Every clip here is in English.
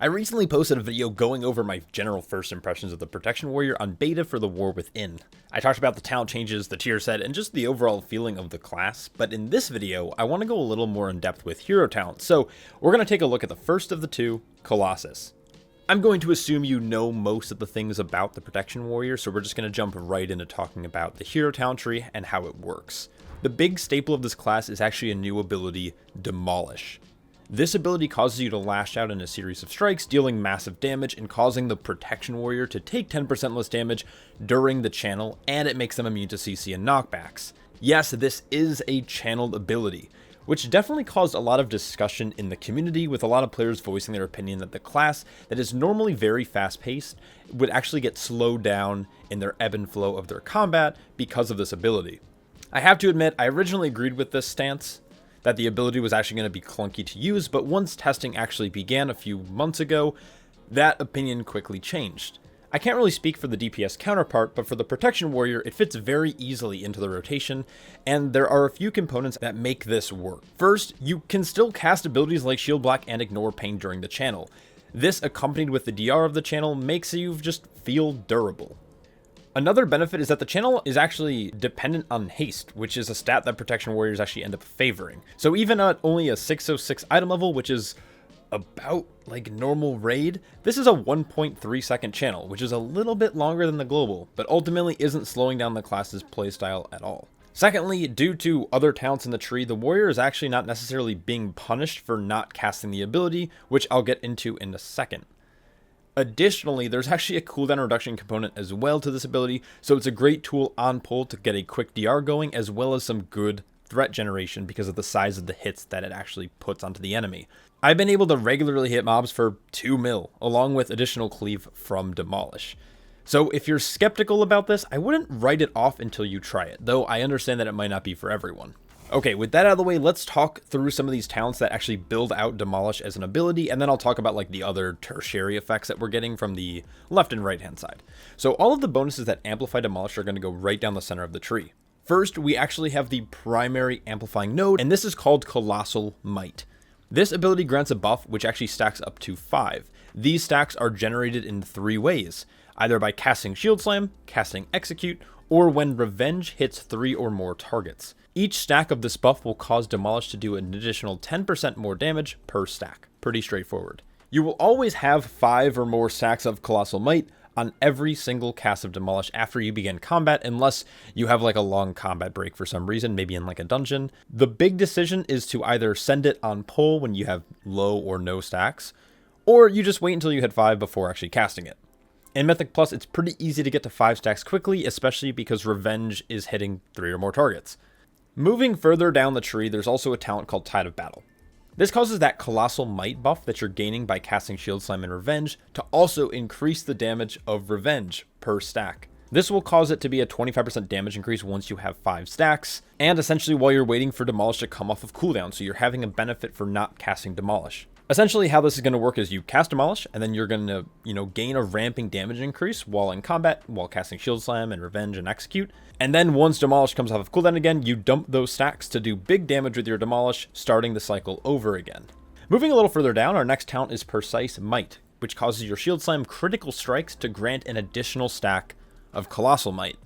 I recently posted a video going over my general first impressions of the Protection Warrior on beta for the War Within. I talked about the talent changes, the tier set, and just the overall feeling of the class, but in this video, I want to go a little more in depth with hero talent, so we're going to take a look at the first of the two, Colossus. I'm going to assume you know most of the things about the Protection Warrior, so we're just going to jump right into talking about the hero talent tree and how it works. The big staple of this class is actually a new ability, Demolish. This ability causes you to lash out in a series of strikes, dealing massive damage and causing the Protection Warrior to take 10% less damage during the channel, and it makes them immune to CC and knockbacks. Yes, this is a channeled ability, which definitely caused a lot of discussion in the community, with a lot of players voicing their opinion that the class that is normally very fast-paced would actually get slowed down in their ebb and flow of their combat because of this ability. I have to admit, I originally agreed with this stance, that the ability was actually going to be clunky to use, but once testing actually began a few months ago, that opinion quickly changed. I can't really speak for the DPS counterpart, but for the Protection Warrior, it fits very easily into the rotation, and there are a few components that make this work. First, you can still cast abilities like Shield Block and Ignore Pain during the channel. This, accompanied with the DR of the channel, makes you just feel durable. Another benefit is that the channel is actually dependent on haste, which is a stat that Protection Warriors actually end up favoring. So even at only a 606 item level, which is about like normal raid, this is a 1.3 second channel, which is a little bit longer than the global, but ultimately isn't slowing down the class's playstyle at all. Secondly, due to other talents in the tree, the warrior is actually not necessarily being punished for not casting the ability, which I'll get into in a second. Additionally, there's actually a cooldown reduction component as well to this ability, so it's a great tool on pull to get a quick DR going, as well as some good threat generation because of the size of the hits that it actually puts onto the enemy. I've been able to regularly hit mobs for 2 mil, along with additional cleave from Demolish. So if you're skeptical about this, I wouldn't write it off until you try it, though I understand that it might not be for everyone. Okay, with that out of the way, let's talk through some of these talents that actually build out Demolish as an ability, and then I'll talk about like the other tertiary effects that we're getting from the left and right hand side. So all of the bonuses that amplify Demolish are going to go right down the center of the tree. First, we actually have the primary amplifying node, and this is called Colossal Might. This ability grants a buff which actually stacks up to 5. These stacks are generated in 3 ways, either by casting Shield Slam, casting Execute, or when Revenge hits 3 or more targets. Each stack of this buff will cause Demolish to do an additional 10% more damage per stack. Pretty straightforward. You will always have 5 or more stacks of Colossal Might on every single cast of Demolish after you begin combat, unless you have like a long combat break for some reason, maybe in like a dungeon. The big decision is to either send it on pull when you have low or no stacks, or you just wait until you hit 5 before actually casting it. In Mythic Plus, it's pretty easy to get to 5 stacks quickly, especially because Revenge is hitting 3 or more targets. Moving further down the tree, there's also a talent called Tide of Battle. This causes that Colossal Might buff that you're gaining by casting Shield Slam and Revenge to also increase the damage of Revenge per stack. This will cause it to be a 25% damage increase once you have 5 stacks, and essentially while you're waiting for Demolish to come off of cooldown, so you're having a benefit for not casting Demolish. Essentially how this is going to work is you cast Demolish, and then you're going to, gain a ramping damage increase while in combat, while casting Shield Slam and Revenge and Execute. And then once Demolish comes off of cooldown again, you dump those stacks to do big damage with your Demolish, starting the cycle over again. Moving a little further down, our next talent is Precise Might, which causes your Shield Slam critical strikes to grant an additional stack of Colossal Might.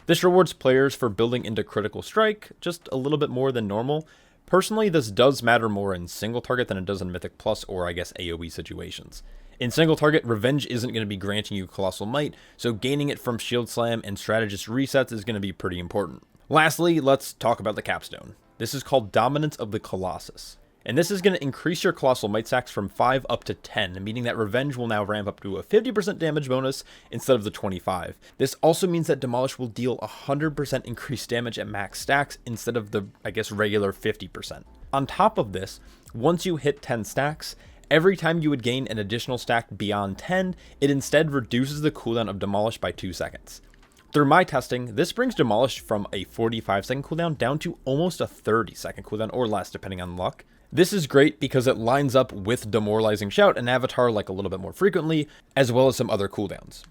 This rewards players for building into critical strike just a little bit more than normal. Personally, this does matter more in single target than it does in Mythic Plus or I guess AoE situations. In single target, Revenge isn't going to be granting you Colossal Might, so gaining it from Shield Slam and Strategist resets is going to be pretty important. Lastly, let's talk about the capstone. This is called Dominance of the Colossus. And this is going to increase your Colossal Might stacks from 5 up to 10, meaning that Revenge will now ramp up to a 50% damage bonus instead of the 25. This also means that Demolish will deal 100% increased damage at max stacks instead of the, regular 50%. On top of this, once you hit 10 stacks, every time you would gain an additional stack beyond 10, it instead reduces the cooldown of Demolish by 2 seconds. Through my testing, this brings Demolish from a 45-second cooldown down to almost a 30-second cooldown or less depending on luck. This is great because it lines up with Demoralizing Shout and Avatar like a little bit more frequently, as well as some other cooldowns.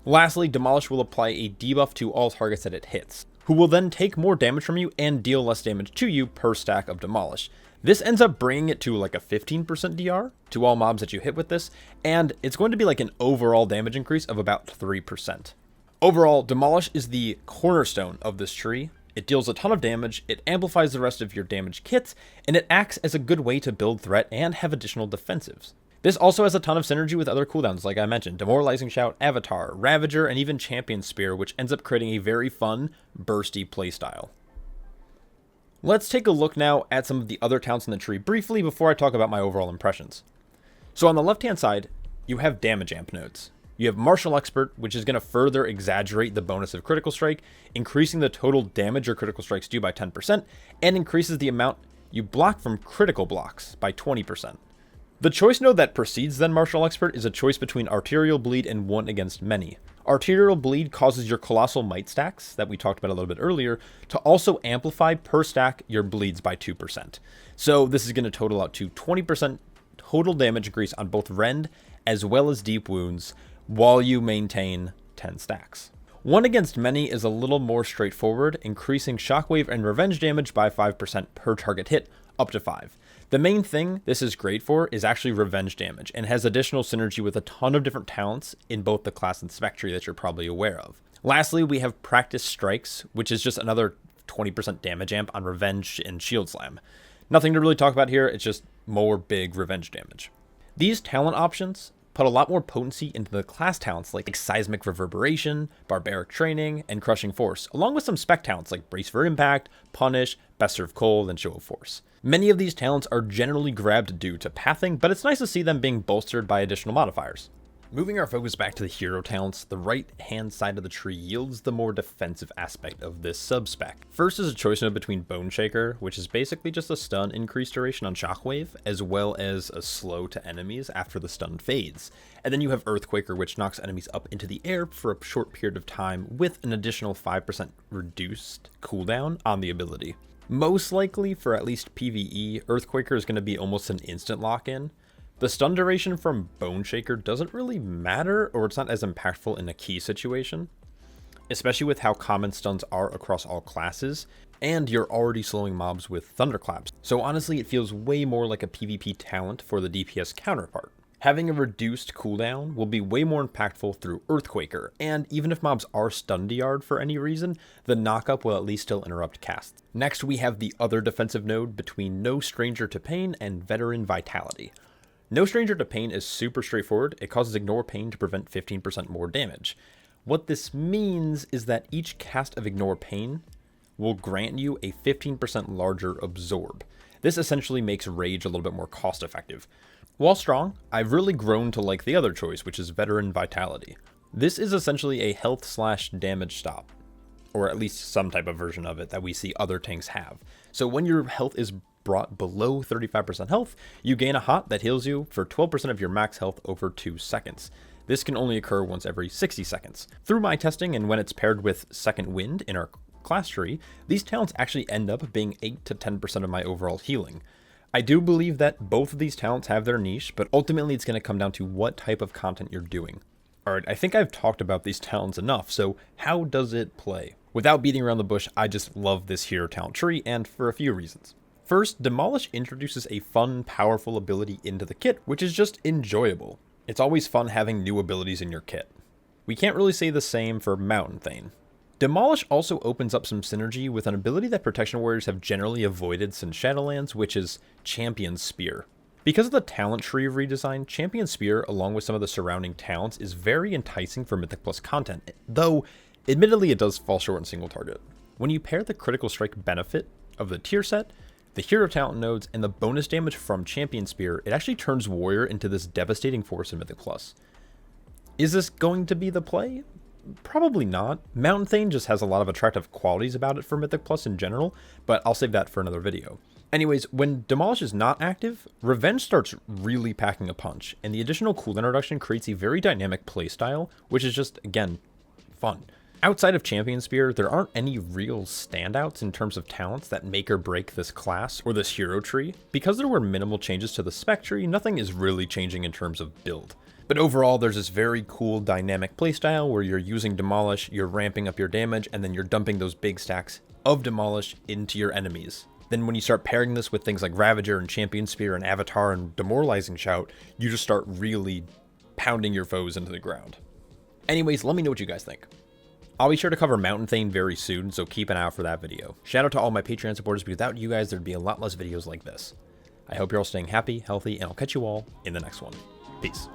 Lastly, Demolish will apply a debuff to all targets that it hits, who will then take more damage from you and deal less damage to you per stack of Demolish. This ends up bringing it to like a 15% DR to all mobs that you hit with this, and it's going to be like an overall damage increase of about 3%. Overall, Demolish is the cornerstone of this tree. It deals a ton of damage, it amplifies the rest of your damage kits, and it acts as a good way to build threat and have additional defensives. This also has a ton of synergy with other cooldowns, like I mentioned, Demoralizing Shout, Avatar, Ravager, and even Champion Spear, which ends up creating a very fun, bursty playstyle. Let's take a look now at some of the other talents in the tree briefly before I talk about my overall impressions. So on the left-hand side, you have damage amp nodes. You have Martial Expert, which is going to further exaggerate the bonus of Critical Strike, increasing the total damage your critical strikes do by 10%, and increases the amount you block from critical blocks by 20%. The choice node that precedes then Martial Expert is a choice between Arterial Bleed and One Against Many. Arterial Bleed causes your Colossal Might stacks, that we talked about a little bit earlier, to also amplify per stack your bleeds by 2%. So this is going to total out to 20% total damage increase on both Rend as well as Deep Wounds, while you maintain 10 stacks. One Against Many is a little more straightforward, increasing Shockwave and Revenge damage by 5% per target hit, up to 5. The main thing this is great for is actually revenge damage, and has additional synergy with a ton of different talents in both the class and spec tree that you're probably aware of. Lastly, we have Practice Strikes, which is just another 20% damage amp on Revenge and Shield Slam. Nothing to really talk about here, it's just more big revenge damage. These talent options put a lot more potency into the class talents like Seismic Reverberation, Barbaric Training, and Crushing Force, along with some spec talents like Brace for Impact, Punish, Best Serve Cold, and Show of Force. Many of these talents are generally grabbed due to pathing, but it's nice to see them being bolstered by additional modifiers. Moving our focus back to the hero talents, the right-hand side of the tree yields the more defensive aspect of this sub-spec. First is a choice node between Bone Shaker, which is basically just a stun increased duration on Shockwave, as well as a slow to enemies after the stun fades. And then you have Earthquaker, which knocks enemies up into the air for a short period of time with an additional 5% reduced cooldown on the ability. Most likely, for at least PvE, Earthquaker is going to be almost an instant lock-in. The stun duration from Bone Shaker doesn't really matter, or it's not as impactful in a key situation, especially with how common stuns are across all classes, and you're already slowing mobs with Thunderclaps. So honestly, it feels way more like a PvP talent for the DPS counterpart. Having a reduced cooldown will be way more impactful through Earthquaker, and even if mobs are stun DR'd for any reason, the knockup will at least still interrupt casts. Next, we have the other defensive node between No Stranger to Pain and Veteran Vitality. No Stranger to Pain is super straightforward. It causes Ignore Pain to prevent 15% more damage. What this means is that each cast of Ignore Pain will grant you a 15% larger Absorb. This essentially makes Rage a little bit more cost effective. While strong, I've really grown to like the other choice, which is Veteran Vitality. This is essentially a health/damage stop, or at least some type of version of it that we see other tanks have. So when your health is brought below 35% health, you gain a hot that heals you for 12% of your max health over 2 seconds. This can only occur once every 60 seconds. Through my testing and when it's paired with Second Wind in our class tree, these talents actually end up being 8 to 10% of my overall healing. I do believe that both of these talents have their niche, but ultimately it's going to come down to what type of content you're doing. Alright, I think I've talked about these talents enough, so how does it play? Without beating around the bush, I just love this hero talent tree, and for a few reasons. First, Demolish introduces a fun, powerful ability into the kit, which is just enjoyable. It's always fun having new abilities in your kit. We can't really say the same for Mountain Thane. Demolish also opens up some synergy with an ability that Protection Warriors have generally avoided since Shadowlands, which is Champion Spear. Because of the talent tree redesign, Champion Spear, along with some of the surrounding talents, is very enticing for Mythic Plus content, though admittedly it does fall short in single target. When you pair the Critical Strike benefit of the tier set, the hero talent nodes, and the bonus damage from Champion Spear, it actually turns Warrior into this devastating force in Mythic Plus. Is this going to be the play? Probably not. Mountain Thane just has a lot of attractive qualities about it for Mythic Plus in general, but I'll save that for another video. Anyways, when Demolish is not active, Revenge starts really packing a punch, and the additional cooldown reduction creates a very dynamic playstyle, which is just, again, fun. Outside of Champion Spear, there aren't any real standouts in terms of talents that make or break this class or this hero tree. Because there were minimal changes to the spec tree, nothing is really changing in terms of build. But overall, there's this very cool dynamic playstyle where you're using Demolish, you're ramping up your damage, and then you're dumping those big stacks of Demolish into your enemies. Then when you start pairing this with things like Ravager and Champion Spear and Avatar and Demoralizing Shout, you just start really pounding your foes into the ground. Anyways, let me know what you guys think. I'll be sure to cover Mountain Thane very soon, so keep an eye out for that video. Shout out to all my Patreon supporters, because without you guys, there'd be a lot less videos like this. I hope you're all staying happy, healthy, and I'll catch you all in the next one. Peace.